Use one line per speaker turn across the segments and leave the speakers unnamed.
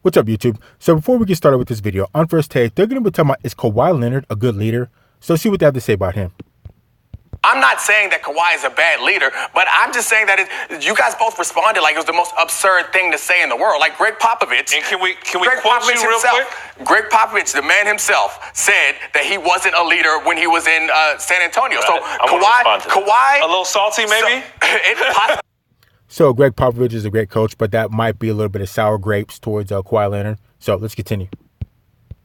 What's up, YouTube? So before we get started with this video, on First Take, they're going to be talking about, is Kawhi Leonard a good leader? So let's see what they have to say about him.
I'm not saying that Kawhi is a bad leader, but I'm just saying that you guys both responded like it was the most absurd thing to say in the world. Like Gregg Popovich.
And can we
Gregg
quote
Popovich
you real
himself,
quick?
Gregg Popovich, the man himself, said that he wasn't a leader when he was in San Antonio. So Kawhi,
a little salty maybe?
So,
So Gregg Popovich is a great coach, but that might be a little bit of sour grapes towards Kawhi Leonard. So let's continue.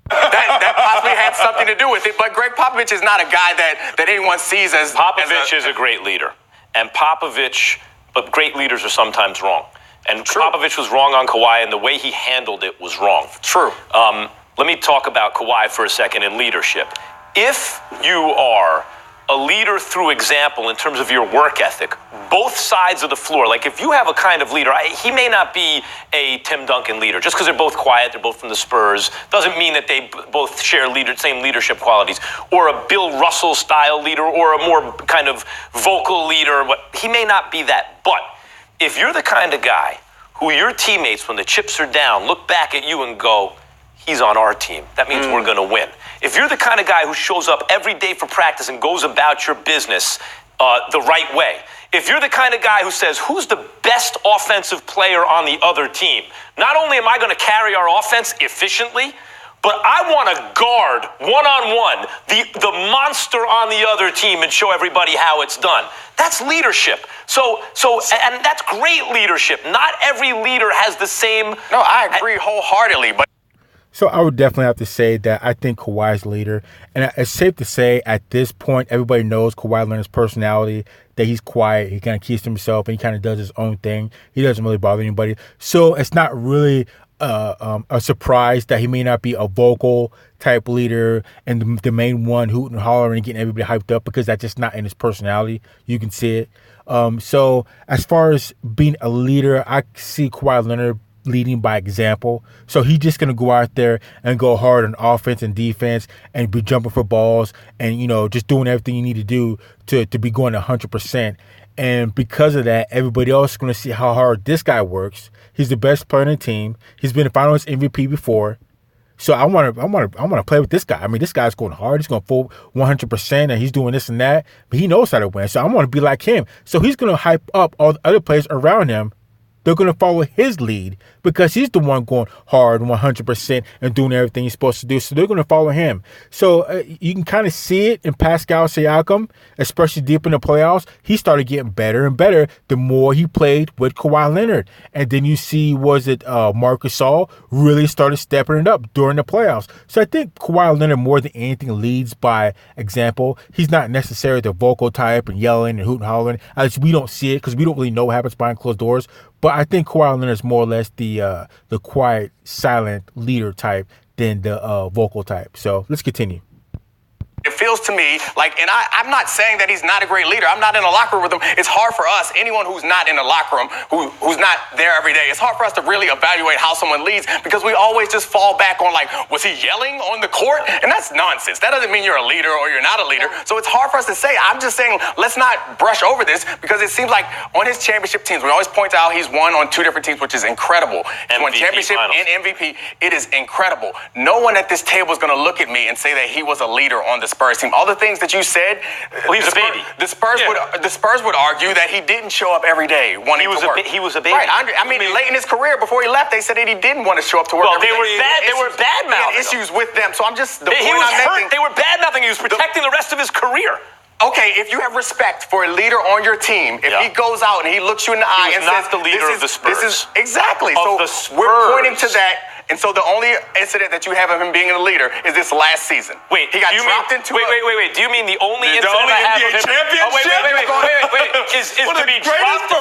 that possibly had something to do with it, but Gregg Popovich is not a guy that anyone sees as
Popovich is a great leader, but great leaders are sometimes wrong. And
True.
Popovich was wrong on Kawhi, and the way he handled it was wrong.
True.
Let me talk about Kawhi for a second in leadership. If you are a leader through example in terms of your work ethic, both sides of the floor, like if you have a kind of leader, he may not be a Tim Duncan leader. Just because they're both quiet, they're both from the Spurs, doesn't mean that they both share same leadership qualities. Or a Bill Russell style leader, or a more kind of vocal leader. He may not be that. But if you're the kind of guy who your teammates, when the chips are down, look back at you and go, he's on our team, that means we're going to win. If you're the kind of guy who shows up every day for practice and goes about your business the right way, if you're the kind of guy who says, who's the best offensive player on the other team? Not only am I going to carry our offense efficiently, but I want to guard one-on-one the monster on the other team and show everybody how it's done. That's leadership. And that's great leadership. Not every leader has the same.
No, I agree wholeheartedly, but.
So I would definitely have to say that I think Kawhi's leader, and it's safe to say at this point, everybody knows Kawhi Leonard's personality, that he's quiet, he kind of keeps to himself, and he kind of does his own thing. He doesn't really bother anybody. So it's not really a surprise that he may not be a vocal type leader and the main one hooting and hollering and getting everybody hyped up, because that's just not in his personality. You can see it. So as far as being a leader, I see Kawhi Leonard leading by example. So he's just going to go out there and go hard on offense and defense and be jumping for balls and, just doing everything you need to do to be going 100%. And because of that, everybody else is going to see how hard this guy works. He's the best player on the team. He's been a Finals MVP before. So I want to play with this guy. I mean, this guy's going hard. He's going full 100%, and he's doing this and that. But he knows how to win. So I want to be like him. So he's going to hype up all the other players around him. They're going to follow his lead because he's the one going hard 100% and doing everything he's supposed to do. So they're going to follow him. So you can kind of see it in Pascal Siakam, especially deep in the playoffs. He started getting better and better the more he played with Kawhi Leonard. And then you see, Marc Gusol really started stepping it up during the playoffs. So I think Kawhi Leonard more than anything leads by example. He's not necessarily the vocal type and yelling and hooting and hollering. At least we don't see it because we don't really know what happens behind closed doors. But I think Kawhi Leonard is more or less the quiet, silent leader type than the vocal type. So let's continue.
It feels to me like, and I'm not saying that he's not a great leader. I'm not in a locker room with him. It's hard for us, anyone who's not in a locker room, who's not there every day, it's hard for us to really evaluate how someone leads because we always just fall back on like, was he yelling on the court? And that's nonsense. That doesn't mean you're a leader or you're not a leader. So it's hard for us to say. I'm just saying, let's not brush over this because it seems like on his championship teams, we always point out he's won on 2 different teams, which is incredible. He won championship and MVP. It is incredible. No one at this table is going to look at me and say that he was a leader on the Spurs team. All the things that you said,
well, he's a baby.
The Spurs would argue that he didn't show up every day wanting to work.
He was a baby.
Right. I mean, late in his career, before he left, they said that he didn't want to show up to work.
Well, they were bad mouthing.
He had issues with them. So I'm just
he was hurt. They were bad mouthing. He was protecting the rest of his career.
Okay, if you have respect for a leader on your team, if he goes out and he looks you in the eye and says,
not the leader of the Spurs.
This is exactly.
So
we're pointing to that. And so the only incident that you have of him being a leader is this last season.
Wait,
he got dropped into.
Wait. Do you mean the only incident I have of him?
Championship?
Wait. Is to be dropped?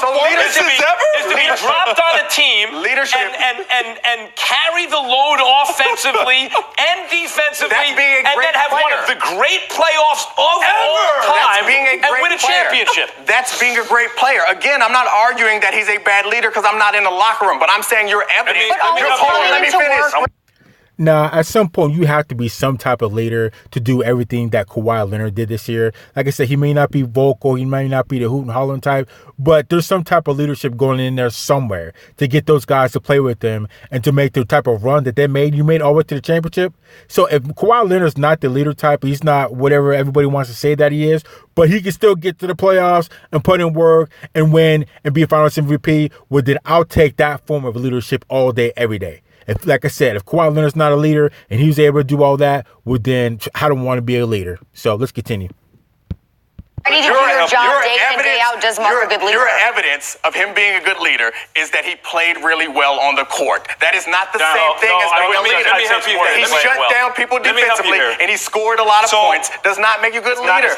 Is to be dropped on a team?
Leadership
and carry the load offensively and defensively, and then have one of the great playoffs of all time and win a championship.
That's being a great player. Again, I'm not arguing that he's a bad leader because I'm not in the locker room, but I'm saying you're evidence.
Let me finish.
Now, at some point, you have to be some type of leader to do everything that Kawhi Leonard did this year. Like I said, he may not be vocal, he may not be the hoot and hollering type, but there's some type of leadership going in there somewhere to get those guys to play with them and to make the type of run that they made. You made all the way to the championship. So if Kawhi Leonard's not the leader type, he's not whatever everybody wants to say that he is, but he can still get to the playoffs and put in work and win and be a Finals MVP, well, then I'll take that form of leadership all day, every day. If, like I said, if Kawhi Leonard's not a leader and he was able to do all that, well, then I don't want to be a leader. So let's continue.
Ready to do your job day in and day out. Does Marc a good leader?
Your evidence of him being a good leader is that he played really well on the court. That is not the same thing as a good leader. He shut down people defensively and he scored a lot of points. Does not make you a good leader.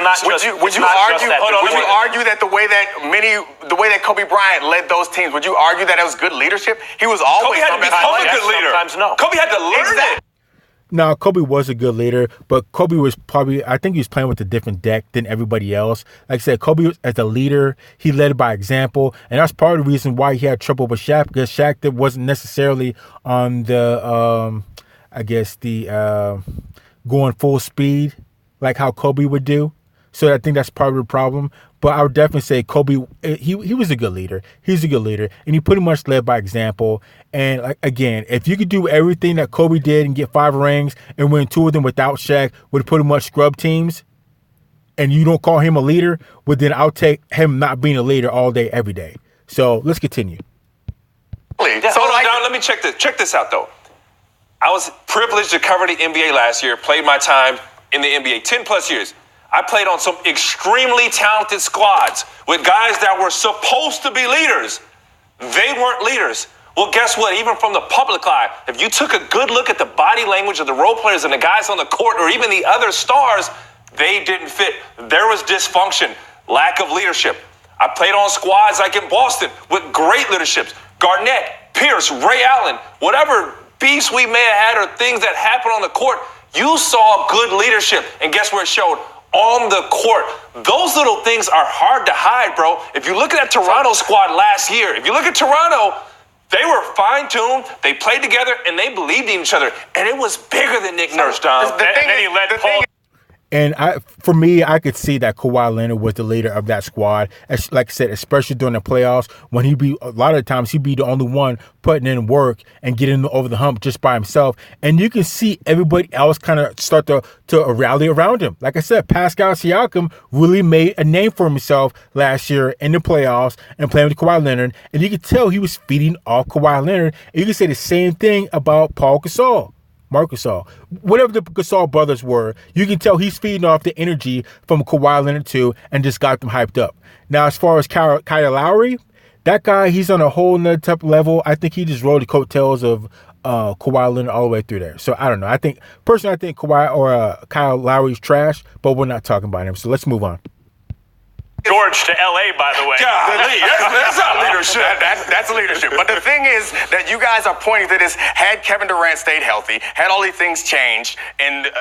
Would you argue that the way that Kobe Bryant led those teams, would you argue that it was good leadership? He was always the best player.
Good leader. Sometimes no.
Kobe had to learn it.
Now, Kobe was a good leader, but Kobe was probably, I think he was playing with a different deck than everybody else. Like I said, Kobe, as a leader, he led by example, and that's part of the reason why he had trouble with Shaq, because Shaq that wasn't necessarily on the, going full speed like how Kobe would do. So I think that's part of the problem. But I would definitely say Kobe, he was a good leader. He's a good leader. And he pretty much led by example. And like, again, if you could do everything that Kobe did and get 5 rings and win 2 of them without Shaq with pretty much scrub teams, and you don't call him a leader, well, then I'll take him not being a leader all day, every day. So let's continue.
Let me check this. Check this out, though. I was privileged to cover the NBA last year, played my time in the NBA, 10 plus years. I played on some extremely talented squads with guys that were supposed to be leaders. They weren't leaders. Well, guess what? Even from the public eye, if you took a good look at the body language of the role players and the guys on the court or even the other stars, they didn't fit. There was dysfunction, lack of leadership. I played on squads like in Boston with great leaderships. Garnett, Pierce, Ray Allen, whatever beefs we may have had or things that happened on the court, you saw good leadership. And guess where it showed? On the court. Those little things are hard to hide, bro. If you look at that Toronto squad last year, if you look at Toronto, they were fine-tuned, they played together, and they believed in each other. And it was bigger than Nick Nurse, Don.
And then he led Paul.
And for me, I could see that Kawhi Leonard was the leader of that squad. Like I said, especially during the playoffs, when a lot of times he'd be the only one putting in work and getting over the hump just by himself. And you can see everybody else kind of start to rally around him. Like I said, Pascal Siakam really made a name for himself last year in the playoffs and playing with Kawhi Leonard. And you could tell he was feeding off Kawhi Leonard. And you can say the same thing about Paul Gasol. Marc Gusol, whatever the Gasol brothers were, you can tell he's feeding off the energy from Kawhi Leonard too and just got them hyped up. Now, as far as Kyle Lowry, that guy, he's on a whole nother type of level. I think he just rode the coattails of Kawhi Leonard all the way through there. So I don't know. I think Kawhi or Kyle Lowry's trash, but we're not talking about him. So let's move on.
George to L.A., by the way.
That's not leadership. That's leadership. But the thing is that you guys are pointing to this, had Kevin Durant stayed healthy, had all these things changed, and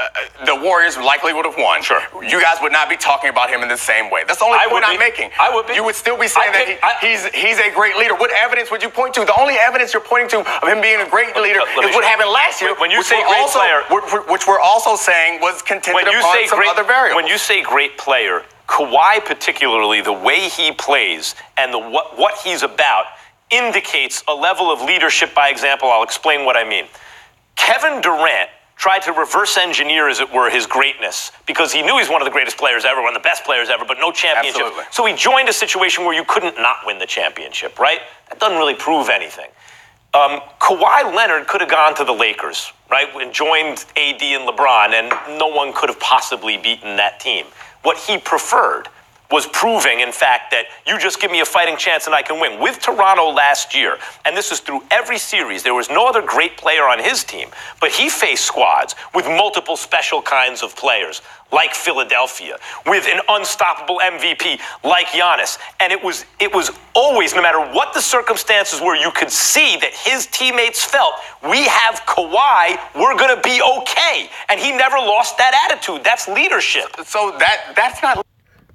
the Warriors likely would have won.
Sure.
You guys would not be talking about him in the same way. That's the only point I'm making.
I would be.
You would still be saying that he's a great leader. What evidence would you point to? The only evidence you're pointing to of him being a great leader is what happened last year,
when you say great player,
which we're also saying was contingent upon some other variables.
When you say great player, Kawhi particularly, the way he plays and what he's about indicates a level of leadership by example. I'll explain what I mean. Kevin Durant tried to reverse engineer, as it were, his greatness because he knew he's one of the greatest players ever, one of the best players ever, but no championship.
Absolutely.
So he joined a situation where you couldn't not win the championship, right? That doesn't really prove anything. Kawhi Leonard could have gone to the Lakers, right, and joined AD and LeBron, and no one could have possibly beaten that team. What he preferred was proving, in fact, that you just give me a fighting chance and I can win. With Toronto last year, and this is through every series, there was no other great player on his team, but he faced squads with multiple special kinds of players, like Philadelphia, with an unstoppable MVP like Giannis. And it was always, no matter what the circumstances were, you could see that his teammates felt, we have Kawhi, we're going to be okay. And he never lost that attitude. That's leadership.
So that's not...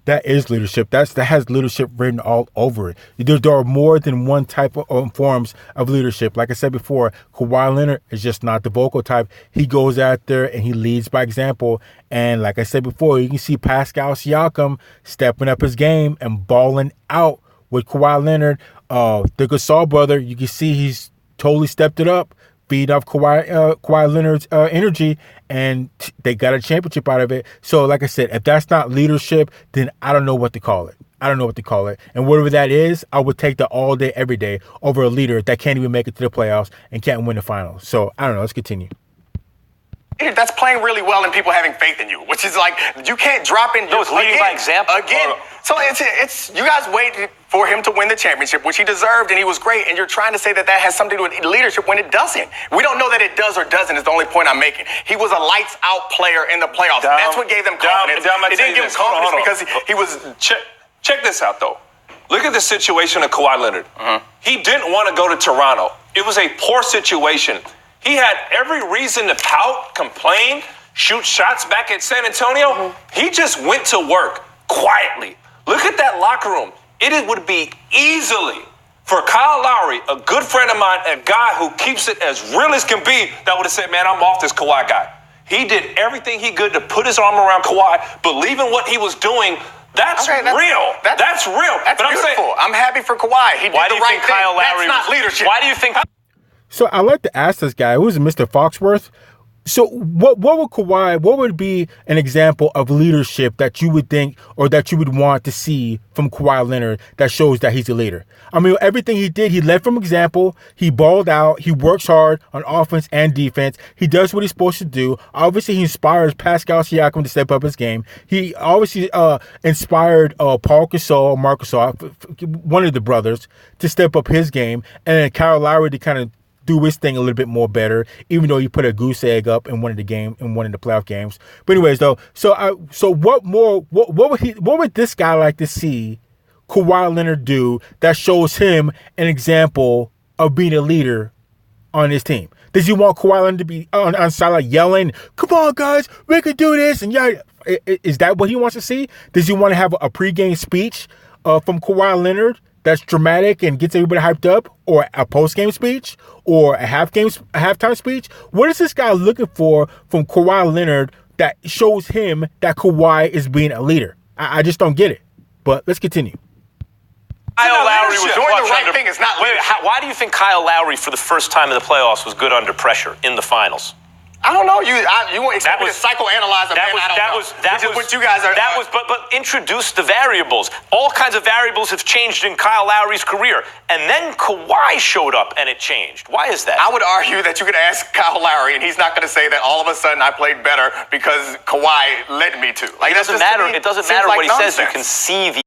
That is leadership. That has leadership written all over it. There are more than one type of forms of leadership. Like I said before, Kawhi Leonard is just not the vocal type. He goes out there and he leads by example. And like I said before, you can see Pascal Siakam stepping up his game and balling out with Kawhi Leonard. The Gusol brother, you can see he's totally stepped it up. Feed off Kawhi Leonard's energy, and they got a championship out of it. So, like I said, if that's not leadership, then I don't know what to call it. And whatever that is, I would take that all day, every day over a leader that can't even make it to the playoffs and can't win the finals. So, I don't know. Let's continue.
That's playing really well and people having faith in you, which is like you can't drop in.
No, it's leading by example.
Again, so it's you guys waited for him to win the championship, which he deserved, and he was great. And you're trying to say that has something to do with leadership when it doesn't. We don't know that it does or doesn't. Is the only point I'm making. He was a lights out player in the playoffs. That's what gave them confidence. It didn't give him confidence because he was.
Check this out though. Look at the situation of Kawhi Leonard. He didn't want to go to Toronto. It was a poor situation. He had every reason to pout, complain, shoot shots back at San Antonio. He just went to work quietly. Look at that locker room. It would be easily for Kyle Lowry, a good friend of mine, a guy who keeps it as real as can be, that would have said, man, I'm off this Kawhi guy. He did everything he could to put his arm around Kawhi, believe in what he was doing. That's real. That's real.
That's beautiful. I'm happy for Kawhi. He did the right thing. That's not leadership.
Why do you think?
So I like to ask this guy, who's Mr. Foxworth. So what would be an example of leadership that you would think or that you would want to see from Kawhi Leonard that shows that he's a leader? I mean, everything he did, he led from example. He balled out. He works hard on offense and defense. He does what he's supposed to do. Obviously, he inspires Pascal Siakam to step up his game. He obviously inspired Marc Gusol, one of the brothers, to step up his game. And then Kyle Lowry to kind of do his thing a little bit more better, even though he put a goose egg up in one of the playoff games. But anyways, though, so what would this guy like to see Kawhi Leonard do that shows him an example of being a leader on his team? Does he want Kawhi Leonard to be on sideline yelling, "Come on, guys, we can do this"? And yeah, is that what he wants to see? Does he want to have a pregame speech from Kawhi Leonard that's dramatic and gets everybody hyped up, or a post-game speech, or a halftime speech? What is this guy looking for from Kawhi Leonard that shows him that Kawhi is being a leader? I just don't get it. But let's continue.
Kyle Lowry was
doing the right thing. It's not leadership.
Why do you think Kyle Lowry, for the first time in the playoffs, was good under pressure in the finals?
I don't know. You expect me to psychoanalyze a man.
But introduce the variables. All kinds of variables have changed in Kyle Lowry's career. And then Kawhi showed up and it changed. Why is that?
I would argue that you could ask Kyle Lowry and he's not going to say that all of a sudden I played better because Kawhi led me to.
It doesn't matter. It doesn't matter what he says. You can see the